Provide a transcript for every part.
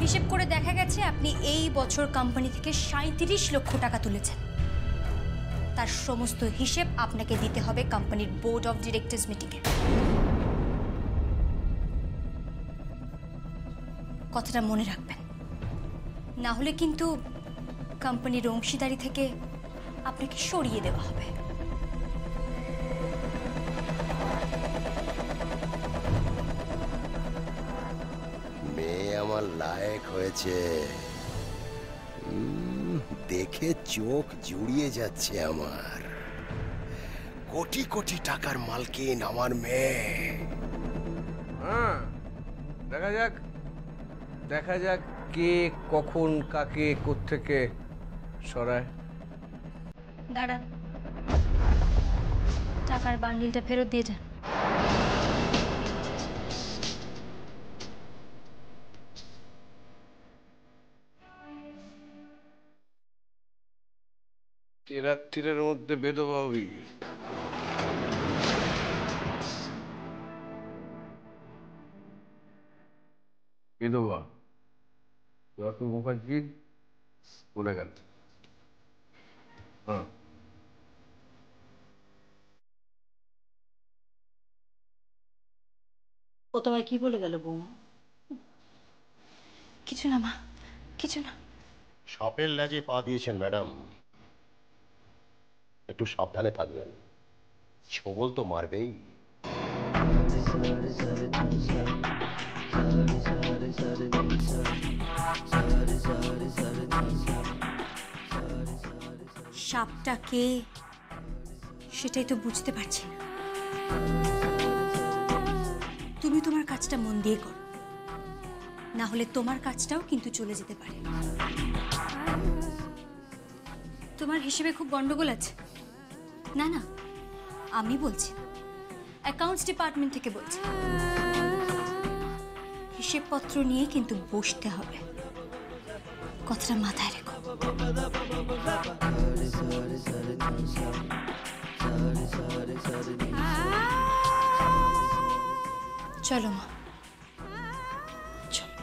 হিসেব করে দেখা গেছে আপনি এই বছর কোম্পানি থেকে ৩৭ লক্ষ টাকা তুলেছেন। তার সমস্ত হিসেব আপনাকে দিতে হবে কোম্পানির বোর্ড অফ ডিরেক্টরস মিটিংয়ে। কথাটা মনে রাখবেন, না হলে কিন্তু কোম্পানির অংশীদারি থেকে আপনাকে সরিয়ে দেওয়া হবে। মেয়ে আমার লায়ক হয়েছে, দেখে চোখ জুড়িয়ে যাচ্ছে আমার। কোটি কোটি টাকার মালকিন আমার মেয়ে। হ্যাঁ, দেখা যাক কে কখন কাকে কোত্থেকে সরায়। দাঁড়ান, টাকার বান্ডিলটা ফেরত দিয়ে যান। রাত্রির মধ্যে বেদবা হবি। বিধবা মুখার্জি বলে গেল। হ্যাঁ, ও তোমায় কি বলে গেল বৌমা? কিছু না মা, কিছু না। সাপের লেজে পা দিয়েছেন ম্যাডাম, একটু সাবধানে থাকবেন। ছোবল তো মারবেই। সাপটা কে সেটাই তো বুঝতে পারছি না। তুমি তোমার কাজটা মন দিয়ে করো, না হলে তোমার কাজটাও কিন্তু চলে যেতে পারে। তোমার হিসেবে খুব গন্ডগোল আছে। না না, আমি বলছি, অ্যাকাউন্টস ডিপার্টমেন্ট থেকে বলছি। হিসেবপত্র নিয়ে কিন্তু বসতে হবে, কথাটা মাথায় রেখো। চলো মা, চলো।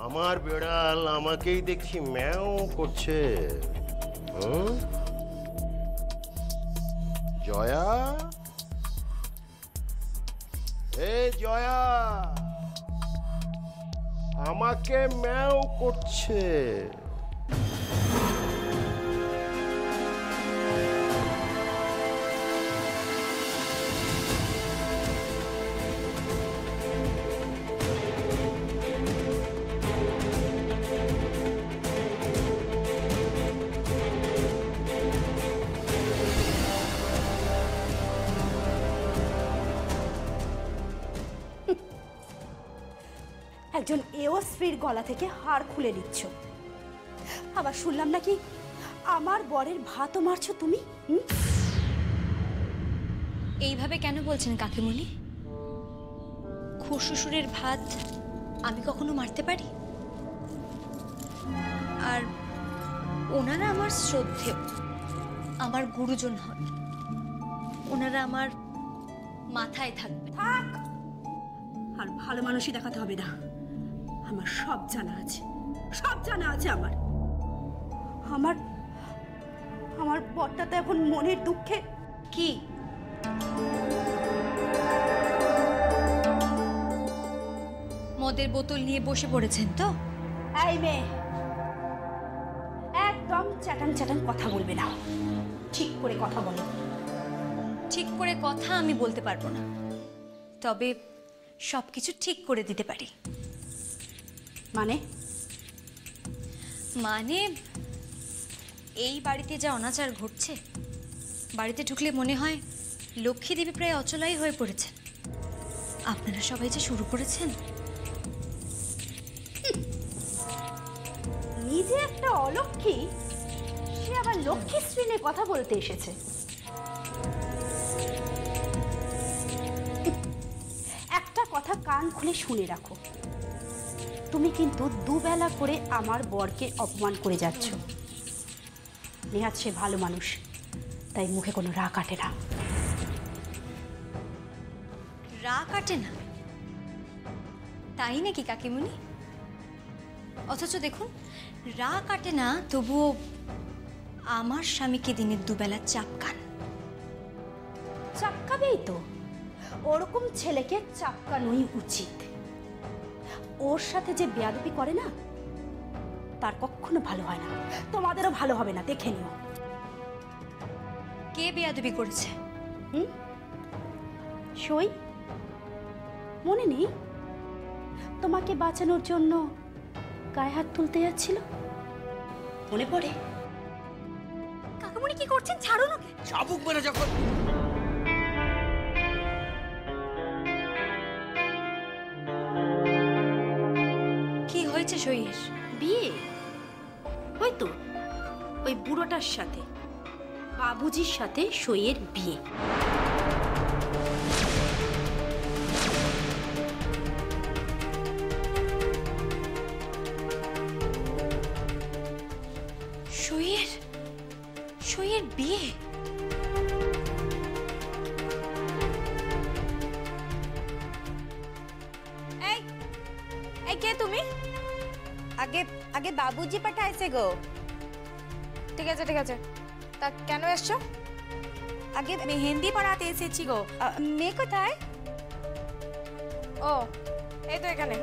আমার বেড়াল আমাকেই দেখছি ম্যাও করছে। জয়া, এ জয়া, আমাকে ম্যাও করছে। একজন এও স্ত্রীর গলা থেকে হাড় খুলে নিচ্ছ, আবার শুনলাম নাকি আমার বরের ভাতও মারছো তুমি। এইভাবে কেন বলছেন কাকিমণি? খুড়শ্বশুরের ভাত আমি কখনো মারতে পারি? আর ওনারা আমার শ্রদ্ধেয়, আমার গুরুজন হন, ওনারা আমার মাথায় থাকবে। থাক, আর ভালো মানুষই দেখাতে হবে না। আমার সব জানা আছে, সব জানা আছে আমার। আমার আমার বরটা তো এখন মনের দুঃখে। কি মদের বোতল নিয়ে বসে পড়েছেন তো? এই মেয়ে, একদম চ্যাটাং চ্যাটাং কথা বলবে না, ঠিক করে কথা বলো। ঠিক করে কথা আমি বলতে পারবো না, তবে সবকিছু ঠিক করে দিতে পারি। মানে? মানে এই বাড়িতে যা অনাচার ঘটছে, বাড়িতে ঢুকলে মনে হয় লক্ষ্মী দেবী প্রায় অচলাই হয়ে পড়েছেন। আপনারা সবাই যে শুরু করেছেন। নিজে একটা অলক্ষ্মী, সে আবার লক্ষ্মী স্ত্রী নিয়ে কথা বলতে এসেছে। একটা কথা কান খুলে শুনে রাখো, তুমি কিন্তু দুবেলা করে আমার বরকে অপমান করে যাচ্ছ। নেহাত সে ভালো মানুষ, তাই মুখে কোনো রাগ কাটে না। রা কাটে না তাই নাকি কাকিমুনি? অথচ দেখুন, রা কাটে না তবুও আমার স্বামীকে দিনের দুবেলা চাপকান। চাপকাবেই তো, ওরকম ছেলেকে চাপকানোই উচিত। ওর সাথে যে বেয়াদবি করে না, তার কখনো ভালো হয় না, তোমাদেরও ভালো হবে না, দেখে নিও। কে বেয়াদবি করেছে? সই মনে নেই? তোমাকে বাঁচানোর জন্য গায়ে হাত তুলতে যাচ্ছিল, মনে পড়ে? কাকিমুনি কি করছেন? ছাড়ুন ওকে। চাবুক মেরে যখন কি হয়েছে সইয়ের? বিয়ে হয়তো ওই বুড়োটার সাথে, বাবুজির সাথে সইয়ের বিয়ে। সইয়ের সইয়ের বিয়ে? এই এই কে তুমি? আগে আগে বাবুজি পাঠাইছে গো। ঠিক আছে ঠিক আছে, তা কেন এসছো? আগে মেহেন্দি পড়াতে এসেছি গো। মেয়ে কোথায়? ও এই তো এখানে।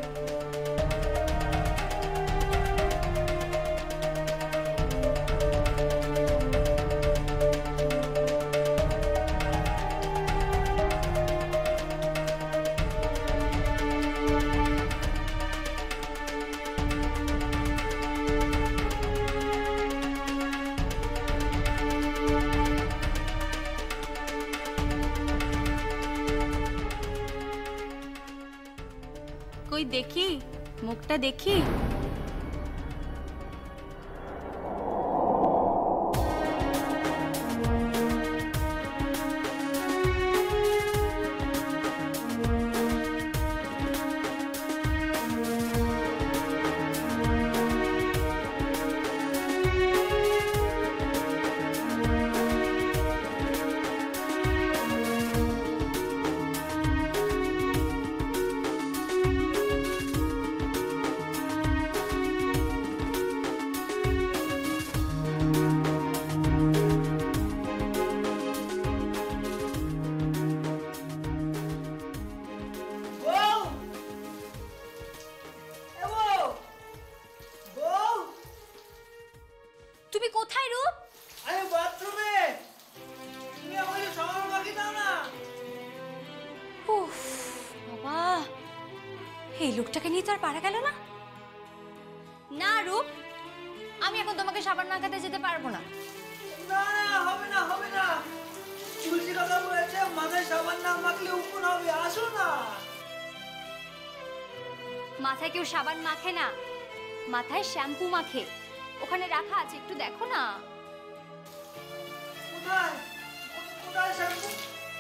কই দেখি, মুখটা দেখি। তুমি কোথায় রূপ? আরে বাথরুমে। তুমি আমাকে সাবান মাখিয়ে দাও না। উফ বাবা, এই লোকটাকে নিয়ে তো আর পারা গেল না। না রূপ, আমি এখন তোমাকে সাবান মাখাতে যেতে পারবো না। না না, হবে না হবে না। তুলসী কাকা বলেছে মাথায় সাবান না মাখলে উপর হবে, আসো না। মাথায় কেউ সাবান মাখে না, মাথায় শ্যাম্পু মাখে। ওখানে রাখা আছে, একটু দেখো না। কোথায় কোথায় শ্যাম্পু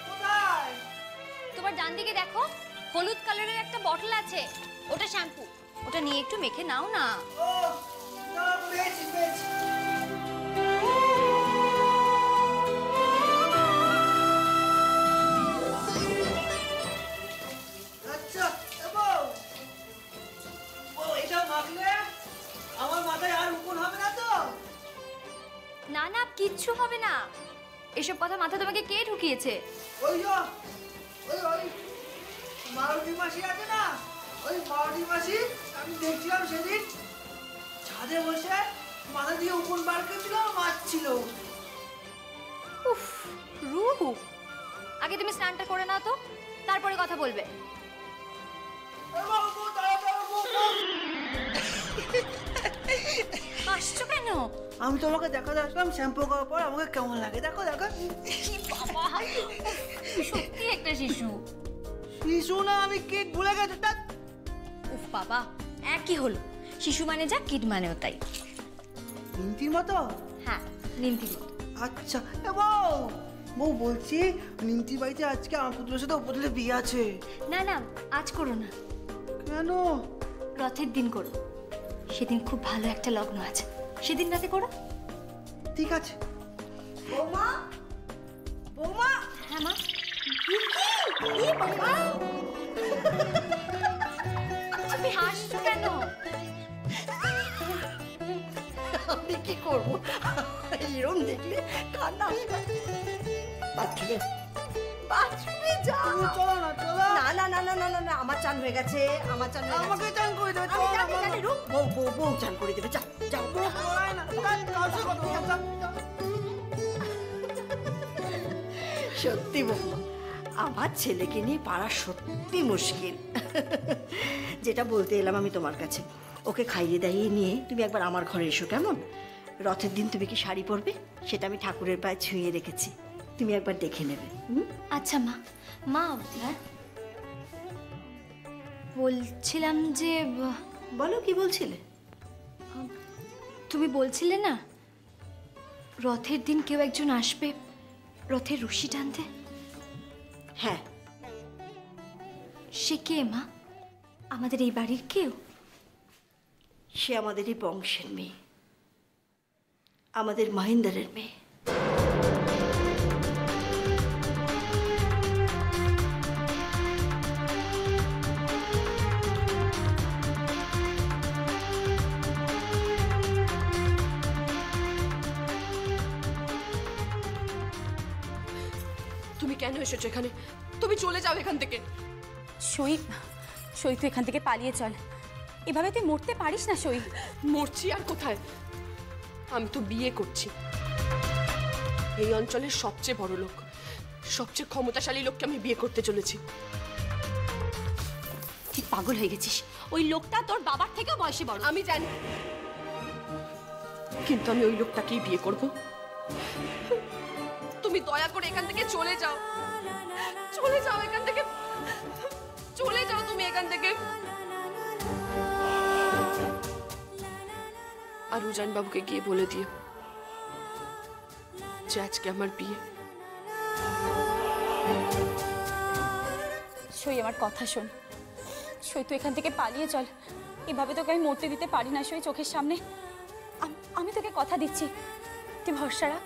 কোথায়? তোমার ডান দিকে দেখো, হলুদ কালারের একটা বটল আছে, ওটা শ্যাম্পু। ওটা নিয়ে একটু মেখে নাও না। ও না, পেয়েছি পেয়েছি। আচ্ছা এবার ও এটা মাখলে আমার মাথায় আর উপর হবে না তো? না না, কিচ্ছু হবে না। এসব কথা মাথা তোমাকে কে ঢুকিয়েছে? ওই যে ওই মারুতি মাসি আছে না, ওই মারুতি মাসি আমি দেখছিলাম সেদিন ছাদে বসে মাথা দিয়ে উকুন বার করছিল, মারছিল। উফ রূপ, আগে তুমি স্নানটা করে নাও তো, তারপরে কথা বলবে। হাসছো কেন? আমি তোমাকে দেখাতে আসলাম শ্যাম্পু করার পর আমাকে কেমন লাগে, দেখো দেখো। বাবা, সত্যি একটা শিশু। শিশু না, আমি কিড ভুলে গেছি। উফ বাবা, একই হলো। শিশু মানে যা, কিড মানেও তাই। নিমতির মতো? হ্যাঁ, নিমতির মতো। আচ্ছা এ বউ, বউ বলছি নিমতির বাড়িতে আজকে আমার পুত্রের সাথে উপরে বিয়ে আছে। না না, আজ করো না। কেন? রথের দিন করো, সেদিন খুব ভালো একটা লগ্ন আছে, সেদিন রাতে করো। ঠিক আছে। বৌমা, বৌমা, হ্যাঁ মা। কি বৌমা? তুমি হাসছো কেন? আমি কি করব? এরম দেখলে কান্না আসবে। বাথরুমে, বাথরুমে যাও। চলো না, চলো। না না না না না না না, আমার চান হয়ে গেছে, আমার চান হয়ে গেছে। আমাকে চান করে দেবে। আমি জানি জানি, রুক, বউ বউ বউ চান করে দেবে। যাও যাও। সত্যি বৌমা, আমার ছেলেকে নিয়ে পারা সত্যি মুশকিল। যেটা বলতে এলাম আমি তোমার কাছে, ওকে খাইয়ে দাইয়ে নিয়ে তুমি একবার আমার ঘরে এসো, কেমন? রথের দিন তুমি কি শাড়ি পরবে সেটা আমি ঠাকুরের পায়ে ছুঁয়ে রেখেছি, তুমি একবার দেখে নেবে। আচ্ছা মা। মা, বলছিলাম যে বলো, কি বলছিলে? তুমি বলছিলে না রথের দিন কেউ একজন আসবে রথের রশি টানতে? হ্যাঁ। সে কে মা? আমাদের এই বাড়ির কেউ? সে আমাদের এই বংশের মেয়ে, আমাদের মহেন্দ্রের মেয়ে। তুমি কেন এসেছো এখানে? তুমি চলে যাও এখান থেকে। সই, সই তুই এখান থেকে পালিয়ে চল। এভাবে তুই মরতে পারিস না সই। মরছি আর কোথায়? আমি তো বিয়ে করছি। এই অঞ্চলের সবচেয়ে বড় লোক, সবচেয়ে ক্ষমতাশালী লোককে আমি বিয়ে করতে চলেছি। তুই পাগল হয়ে গেছিস। ওই লোকটা তোর বাবার থেকেও বয়সে বড়। আমি জানি, কিন্তু আমি ওই লোকটাকেই বিয়ে করব। তুমি দয়া করে এখান থেকে চলে যাও, চলে যাও এখান থেকে, চলে যাও তুমি এখান থেকে। আর উজান বাবুকে গিয়ে বলে দিও যে আজকে আমার বিয়ে। সই, আমার কথা শোন। সই তুই এখান থেকে পালিয়ে চল। এভাবে তোকে আমি মরতে দিতে পারি না সই, চোখের সামনে। আমি তোকে কথা দিচ্ছি, তুই ভরসা রাখ।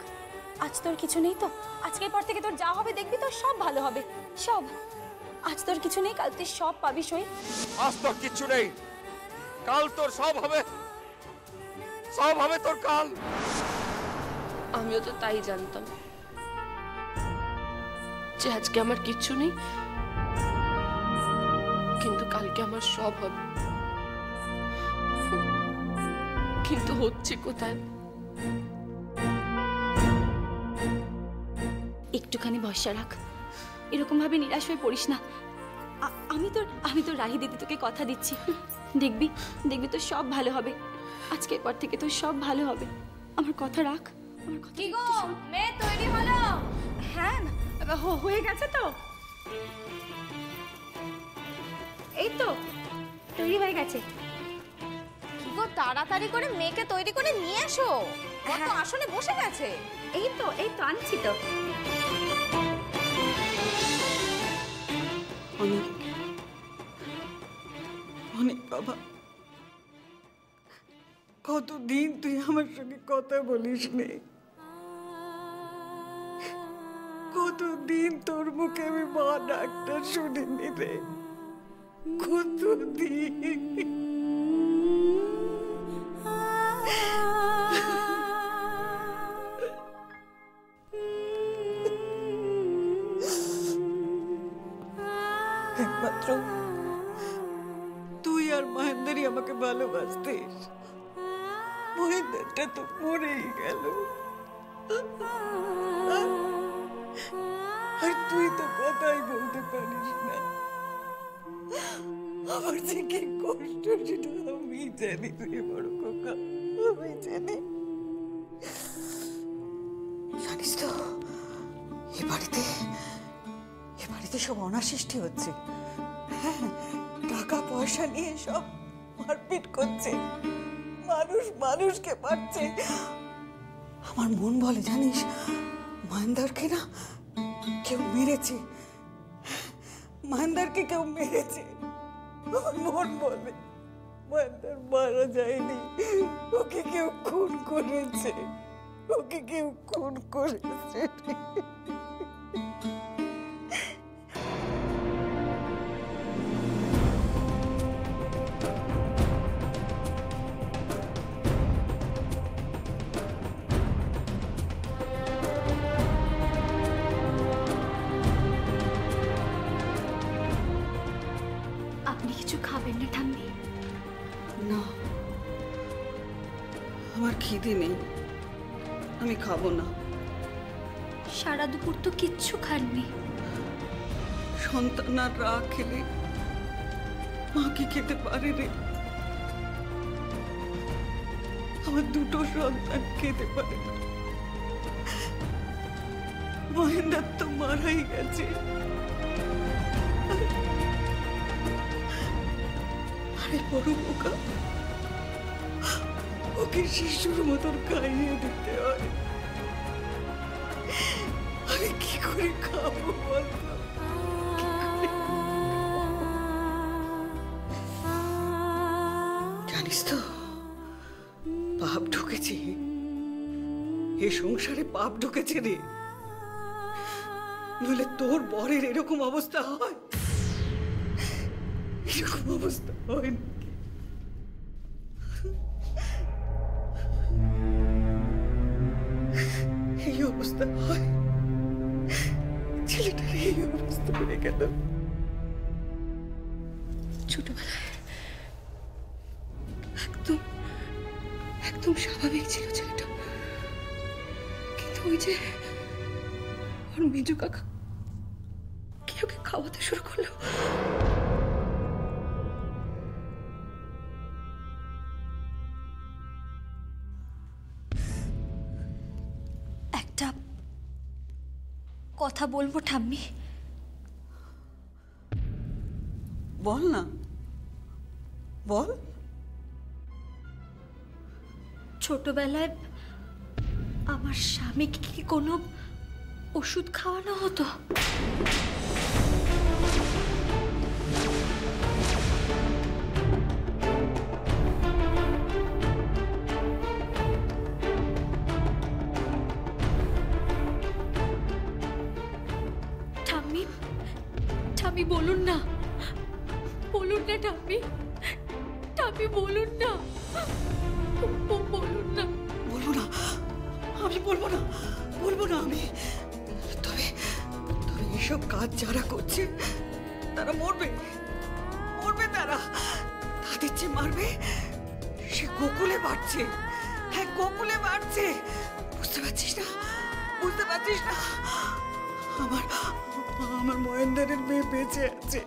আজ তোর কিছু নেই তো, আজকের পর থেকে তোর যা হবে দেখবি তোর সব ভালো হবে, সব। আজ তোর কিছু নেই, কাল তুই সব পাবি সই। আজ তোর কিচ্ছু নেই, কাল তোর সব হবে, সব হবে তোর কাল। আমিও তো তাই জানতাম যে আজকে আমার কিচ্ছু নেই, কিন্তু কালকে আমার সব হবে। কিন্তু হচ্ছে কোথায়? একটুখানি ভরসা রাখ, এরকম ভাবে নিরাশ হয়ে পড়িস না। আমি তোর রাহি দিদি তোকে কথা দিচ্ছি, দেখবি দেখবি তোর সব ভালো হবে। আজকের পর থেকে তোর সব ভালো হবে, আমার কথা রাখ। আমার কথা কি গো, মেয়ে তৈরি হলো? হ্যাঁ, হয়ে গেছে তো, এই তো তৈরি হয়ে গেছে। কি গো, তাড়াতাড়ি করে মেয়েকে তৈরি করে নিয়ে এসো, ও তো আসলে বসে গেছে। এই তো আনছি তো। অনেক অনেক বাবা, কতদিন তুই আমার সঙ্গে কথা বলিস নে, কতদিন তোর মুখে আমি মা ডাকটা শুনিনি রে, কতদিন। একমাত্র তুই আর মহেন্দ্রই আমাকে ভালোবাসতিস, মহেন্দ্রটা তো মরেই গেল, আর তুই তো কথাই বলতে পারিস না। আমার যে কি কষ্ট সেটা আমি জানি রে বড় খোকা, আমি জানি। জানিস তো এ বাড়িতে সব অনাসৃষ্টি হচ্ছে। হ্যাঁ, টাকা পয়সা নিয়ে সব মারপিট করছে, মানুষ মানুষকে মারছে। আমার মন বলে জানিস, মহেন্দ্রকে না কেউ মেরেছে, মহেন্দ্রকে কেউ মেরেছে। আমার মন বলে মহেন্দ্র মারা যায়নি, ওকে কেউ খুন করেছে, ওকে কেউ খুন করেছে। আপনি কিছু খাবেন না ঠাম্মি? না, আমার খিদে নেই, আমি খাবো না। সারা দুপুর তো কিচ্ছু খাননি। সন্তান আর রাগ খেলে মা কি খেতে পারে রে? আমার দুটো সন্তান খেতে পারে না। মহেন্দ্র তো মারাই গেছে। আরে বড় বোকা, ওকে শিশুর মতন খাইয়ে দিতে হয়। আমি কি করে খাবো বলতো? জানিস তো, পাপ ঢুকেছে, এ সংসারে পাপ ঢুকেছে রে। নইলে তোর বরের এরকম অবস্থা হয়? এরকম অবস্থা হয় নাকি? এই অবস্থা হয়? ছেলেটার এই অবস্থা হয়ে গেল। ছোটবেলায় একদম একদম স্বাভাবিক ছিল ছেলেটা, কিন্তু ওই যে ওর মেজো কাকা কি ওকে খাওয়াতে শুরু করলো। একটা কথা বলবো ঠাম্মি? বল না, বল। ছোটবেলায় আমার স্বামীকে কি কোনো ওষুধ খাওয়ানো হতো? ঠাম্মি, ঠাম্মি বলুন না, বলুন না ঠাম্মি, ঠাম্মি বলুন না, বলুন না। বলবো না, আমি বলবো না, বলবো না আমি। তবে তবে এসব কাজ যারা করছে তারা মরবে, মরবে তারা। তাদের যে মারবে সে গোকুলে বাড়ছে, হ্যাঁ গোকুলে বাড়ছে। বুঝতে পারছিস না? বুঝতে পারছিস না? আমার আমার মহেন্দ্রের মেয়ে বেঁচে আছে,